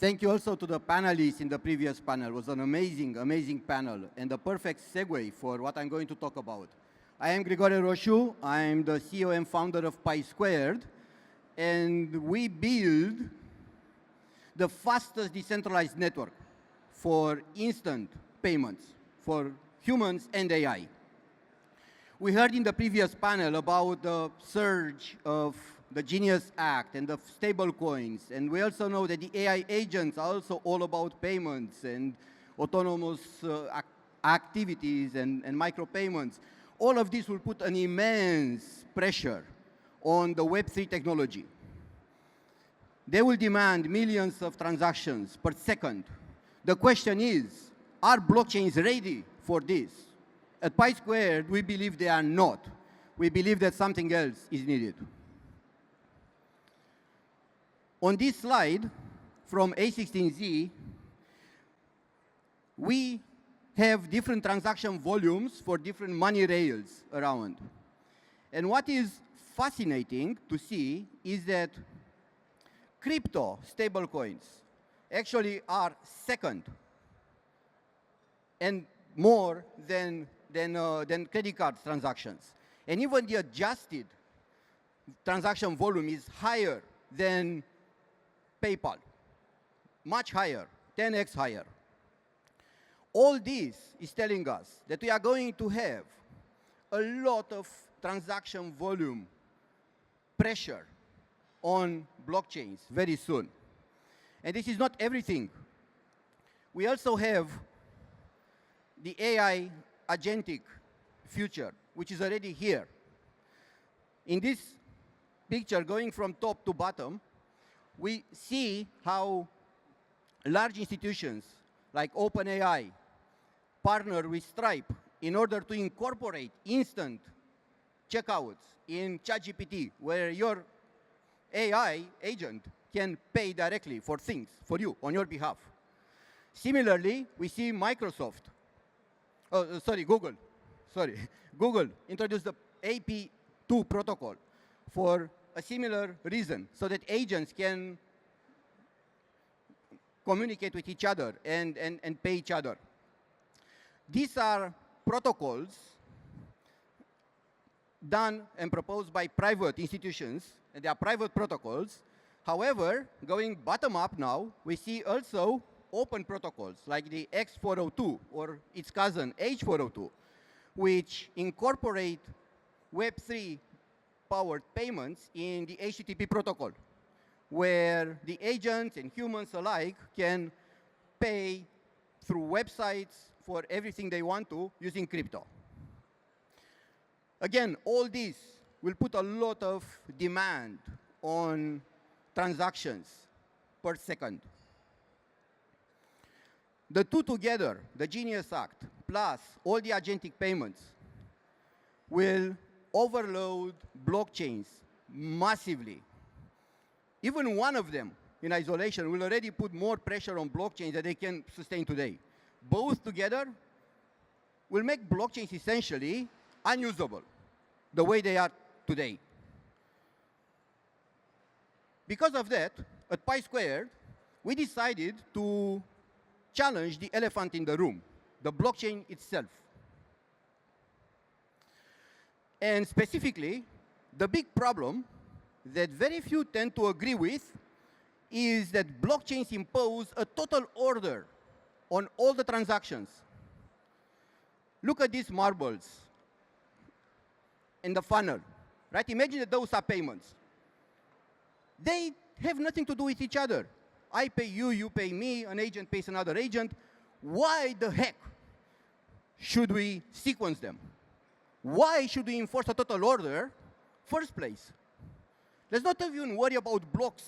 Thank you also to the panelists in the previous panel. It was an amazing, amazing panel and a perfect segue for what I'm going to talk about. I am Grigore Rosu. I'm the CEO and founder of Pi Squared, and we build the fastest decentralized network for instant payments for humans and AI. We heard in the previous panel about the surge of the Genius Act and the stablecoins, and we also know that the AI agents are also all about payments and autonomous activities and micropayments. All of this will put an immense pressure on the Web3 technology. They will demand millions of transactions per second. The question is, are blockchains ready for this? At Pi Squared, we believe they are not. We believe that something else is needed. On this slide from A16Z, we have different transaction volumes for different money rails around. And what is fascinating to see is that crypto stablecoins actually are second and more than credit card transactions. And even the adjusted transaction volume is higher than PayPal, much higher, 10x higher. All this is telling us that we are going to have a lot of transaction volume pressure on blockchains very soon. And this is not everything. We also have the AI agentic future, which is already here. In this picture, going from top to bottom, we see how large institutions like OpenAI partner with Stripe in order to incorporate instant checkouts in ChatGPT, where your AI agent can pay directly for things for you on your behalf. Similarly, we see Microsoft, Google. Google introduced the AP2 protocol for a similar reason, so that agents can communicate with each other and pay each other. These are protocols done and proposed by private institutions, and they are private protocols. However, going bottom up now, we see also open protocols like the X402 or its cousin H402, which incorporate Web3 powered payments in the HTTP protocol, where the agents and humans alike can pay through websites for everything they want to using crypto. Again, all this will put a lot of demand on transactions per second. The two together, the Genius Act, plus all the agentic payments, will overload blockchains massively. Even one of them in isolation will already put more pressure on blockchains than they can sustain today. Both together will make blockchains essentially unusable the way they are today. Because of that, at Pi Squared, we decided to challenge the elephant in the room, the blockchain itself. And specifically, the big problem that very few tend to agree with is that blockchains impose a total order on all the transactions. Look at these marbles in the funnel, right? Imagine that those are payments. They have nothing to do with each other. I pay you, you pay me, an agent pays another agent. Why the heck should we sequence them? Why should we enforce a total order first place? Let's not even worry about blocks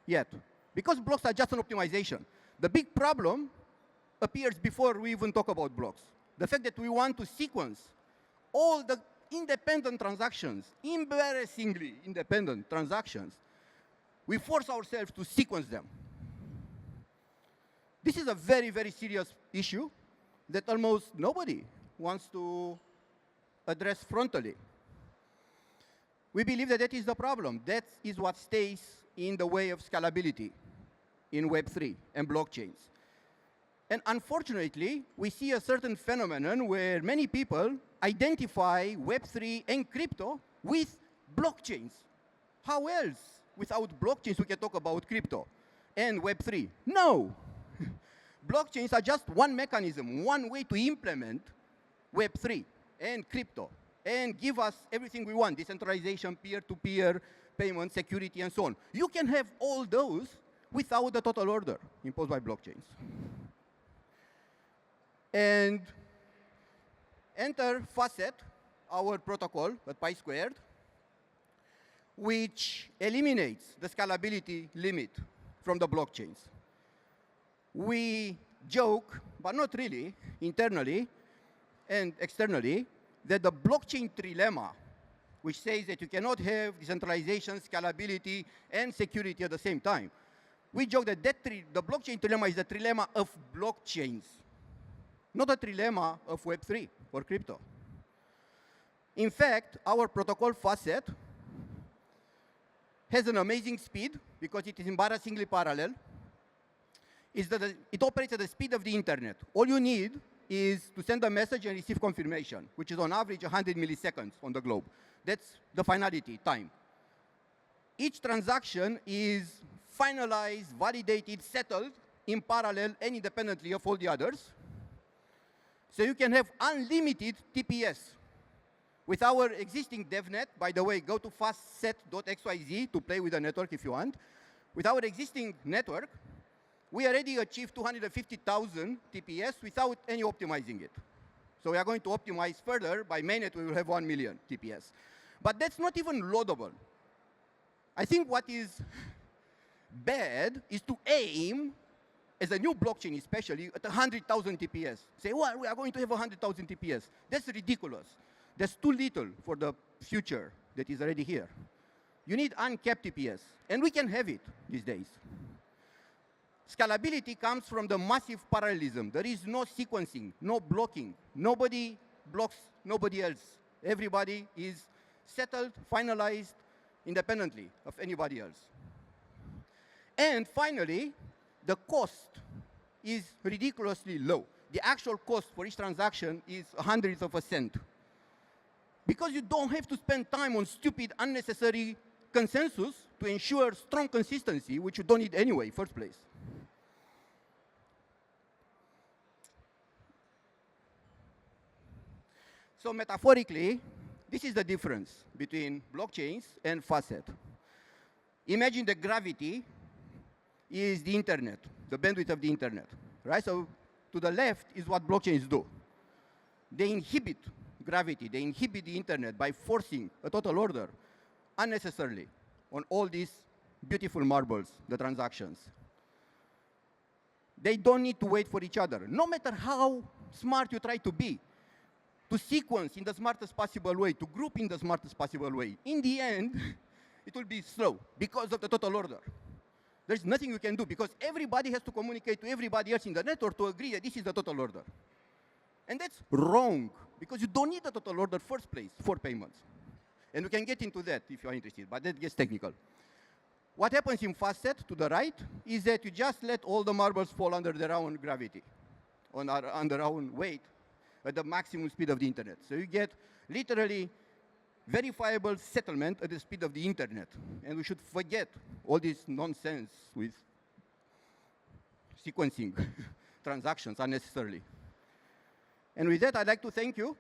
yet, because blocks are just an optimization. The big problem appears before we even talk about blocks. The fact that we want to sequence all the independent transactions, embarrassingly independent transactions, we force ourselves to sequence them. This is a very, very serious issue that almost nobody wants to address frontally. We believe that that is the problem. That is what stays in the way of scalability in Web3 and blockchains. And unfortunately, we see a certain phenomenon where many people identify Web3 and crypto with blockchains. How else, without blockchains, we can talk about crypto and Web3? No. Blockchains are just one mechanism, one way to implement Web3 and crypto and give us everything we want, decentralization, peer-to-peer, payment, security, and so on. You can have all those without the total order imposed by blockchains. And enter Facet, our protocol at pi squared, which eliminates the scalability limit from the blockchains. We joke, but not really, internally and externally, that the blockchain trilemma, which says that you cannot have decentralization, scalability, and security at the same time. We joke that the blockchain trilemma is the trilemma of blockchains, not a trilemma of Web3 or crypto. In fact, our protocol Facet has an amazing speed because it is embarrassingly parallel. It operates at the speed of the internet. All you need is to send a message and receive confirmation, which is on average 100 milliseconds on the globe. That's the finality time. Each transaction is finalized, validated, settled in parallel and independently of all the others. So you can have unlimited TPS. With our existing DevNet, by the way, go to fastset.xyz to play with the network if you want. With our existing network, we already achieved 250,000 TPS without any optimizing it. So we are going to optimize further. By mainnet, we will have 1 million TPS. But that's not even loadable. I think what is bad is to aim, as a new blockchain especially, at 100,000 TPS. Say, well, we are going to have 100,000 TPS. That's ridiculous. That's too little for the future that is already here. You need uncapped TPS, and we can have it these days. Scalability comes from the massive parallelism. There is no sequencing, no blocking. Nobody blocks nobody else. Everybody is settled, finalized, independently of anybody else. And finally, the cost is ridiculously low. The actual cost for each transaction is 100th of a cent. Because you don't have to spend time on stupid, unnecessary consensus to ensure strong consistency, which you don't need anyway in the first place. So metaphorically, this is the difference between blockchains and Facet. Imagine that gravity is the internet, the bandwidth of the internet, right? So to the left is what blockchains do. They inhibit gravity, they inhibit the internet by forcing a total order unnecessarily on all these beautiful marbles, the transactions. They don't need to wait for each other. No matter how smart you try to be, to sequence in the smartest possible way, to group in the smartest possible way, in the end, it will be slow because of the total order. There's nothing you can do because everybody has to communicate to everybody else in the network to agree that this is the total order. And that's wrong because you don't need the total order first place for payments. And we can get into that if you are interested, but that gets technical. What happens in Facet to the right is that you just let all the marbles fall under their own gravity, under their own weight, at the maximum speed of the internet. So you get literally verifiable settlement at the speed of the internet. And we should forget all this nonsense with sequencing transactions unnecessarily. And with that, I'd like to thank you